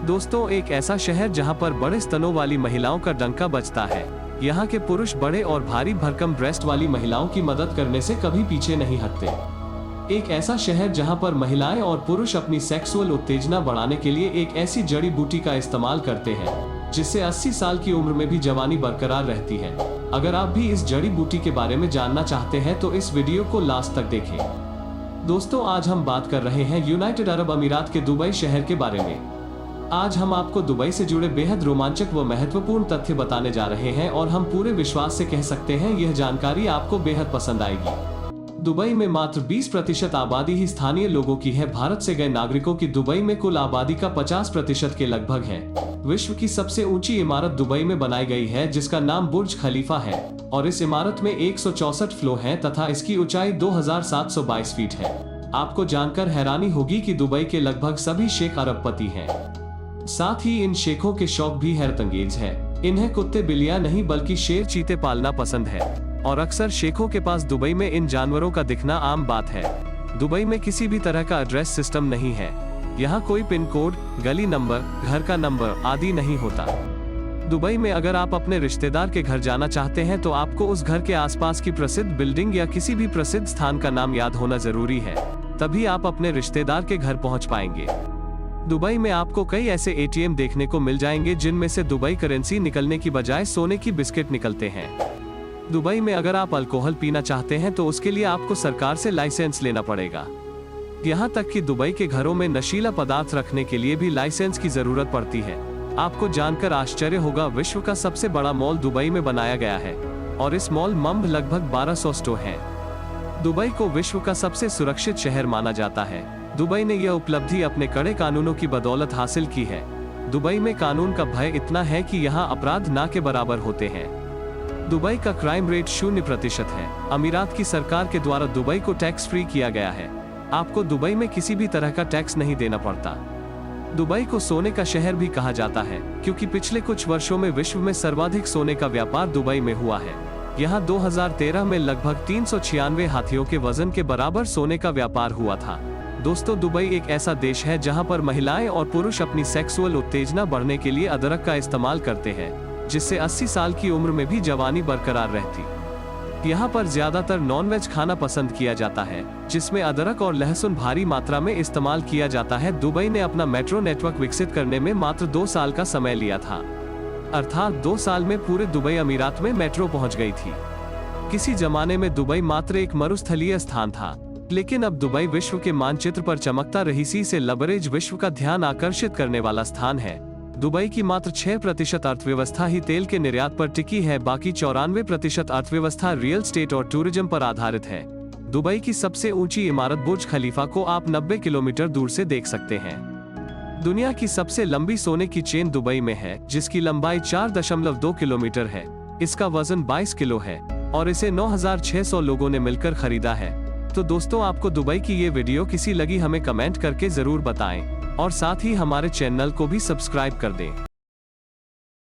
दोस्तों, एक ऐसा शहर जहां पर बड़े स्तनों वाली महिलाओं का डंका बजता है। यहाँ के पुरुष बड़े और भारी भरकम ब्रेस्ट वाली महिलाओं की मदद करने से कभी पीछे नहीं हटते। एक ऐसा शहर जहां पर महिलाएं और पुरुष अपनी सेक्सुअल उत्तेजना बढ़ाने के लिए एक ऐसी जड़ी बूटी का इस्तेमाल करते हैं जिससे 80 साल की उम्र में भी जवानी बरकरार रहती है। अगर आप भी इस जड़ी बूटी के बारे में जानना चाहते हैं तो इस वीडियो को लास्ट तक देखें। दोस्तों, आज हम बात कर रहे हैं यूनाइटेड अरब अमीरात के दुबई शहर के बारे में। आज हम आपको दुबई से जुड़े बेहद रोमांचक व महत्वपूर्ण तथ्य बताने जा रहे हैं और हम पूरे विश्वास से कह सकते हैं यह जानकारी आपको बेहद पसंद आएगी। दुबई में मात्र 20% आबादी ही स्थानीय लोगों की है। भारत से गए नागरिकों की दुबई में कुल आबादी का 50% के लगभग है। विश्व की सबसे ऊंची इमारत दुबई में बनाई गई है जिसका नाम बुर्ज खलीफा है और इस इमारत में 164 फ्लोर हैं तथा इसकी ऊंचाई 2722 फीट है। आपको जानकर हैरानी होगी कि दुबई के लगभग सभी शेख अरबपति हैं। साथ ही इन शेखों के शौक भी हैरतअंगेज है। इन्हें कुत्ते बिल्लियां नहीं बल्कि शेर चीते पालना पसंद है और अक्सर शेखों के पास दुबई में इन जानवरों का दिखना आम बात है। दुबई में किसी भी तरह का एड्रेस सिस्टम नहीं है। यहाँ कोई पिन कोड, गली नंबर, घर का नंबर आदि नहीं होता। दुबई में अगर आप अपने रिश्तेदार के घर जाना चाहते हैं तो आपको उस घर के आसपास की प्रसिद्ध बिल्डिंग या किसी भी प्रसिद्ध स्थान का नाम याद होना जरूरी है, तभी आप अपने रिश्तेदार के घर पहुँच पाएंगे। दुबई में आपको कई ऐसे एटीएम देखने को मिल जाएंगे जिनमें से दुबई करेंसी निकलने की बजाय सोने की बिस्किट निकलते हैं। दुबई में अगर आप अल्कोहल पीना चाहते हैं तो उसके लिए आपको सरकार से लाइसेंस लेना पड़ेगा। यहाँ तक कि दुबई के घरों में नशीला पदार्थ रखने के लिए भी लाइसेंस की जरूरत पड़ती है। आपको जानकर आश्चर्य होगा, विश्व का सबसे बड़ा मॉल दुबई में बनाया गया है और इस मॉल में लगभग 1200 स्टोर हैं। दुबई को विश्व का सबसे सुरक्षित शहर माना जाता है। दुबई ने यह उपलब्धि अपने कड़े कानूनों की बदौलत हासिल की है। दुबई में कानून का भय इतना है कि यहाँ अपराध ना के बराबर होते हैं। दुबई का क्राइम रेट 0% है। अमीरात की सरकार के द्वारा दुबई को टैक्स फ्री किया गया है। आपको दुबई में किसी भी तरह का टैक्स नहीं देना पड़ता। दुबई को सोने का शहर भी कहा जाता है क्योंकि पिछले कुछ वर्षों में विश्व में सर्वाधिक सोने का व्यापार दुबई में हुआ है। यहाँ 2013 में लगभग 396 हाथियों के वजन के बराबर सोने का व्यापार हुआ था। दोस्तों, दुबई एक ऐसा देश है जहां पर महिलाएं और पुरुष अपनी सेक्सुअल उत्तेजना बढ़ने के लिए अदरक का इस्तेमाल करते हैं जिससे 80 साल की उम्र में भी जवानी बरकरार रहती। यहाँ पर ज्यादातर नॉनवेज खाना पसंद किया जाता है जिसमें अदरक और लहसुन भारी मात्रा में इस्तेमाल किया जाता है। दुबई ने अपना मेट्रो नेटवर्क विकसित करने में मात्र 2 साल का समय लिया था, अर्थात 2 साल में पूरे दुबई अमीरात में मेट्रो पहुँच गई थी। किसी जमाने में दुबई मात्र एक मरुस्थलीय स्थान था, लेकिन अब दुबई विश्व के मानचित्र पर चमकता रहीसी से लबरेज विश्व का ध्यान आकर्षित करने वाला स्थान है। दुबई की मात्र 6% अर्थव्यवस्था ही तेल के निर्यात पर टिकी है, बाकी 94% अर्थव्यवस्था रियल एस्टेट और टूरिज्म पर आधारित है। दुबई की सबसे ऊंची इमारत बुर्ज खलीफा को आप 90 किलोमीटर दूर से देख सकते हैं। दुनिया की सबसे लंबी सोने की चेन दुबई में है जिसकी लंबाई 4.2 किलोमीटर है। इसका वजन 22 किलो है और इसे 9600 लोगों ने मिलकर खरीदा है। तो दोस्तों, आपको दुबई की ये वीडियो कैसी लगी हमें कमेंट करके जरूर बताएं और साथ ही हमारे चैनल को भी सब्सक्राइब कर दें।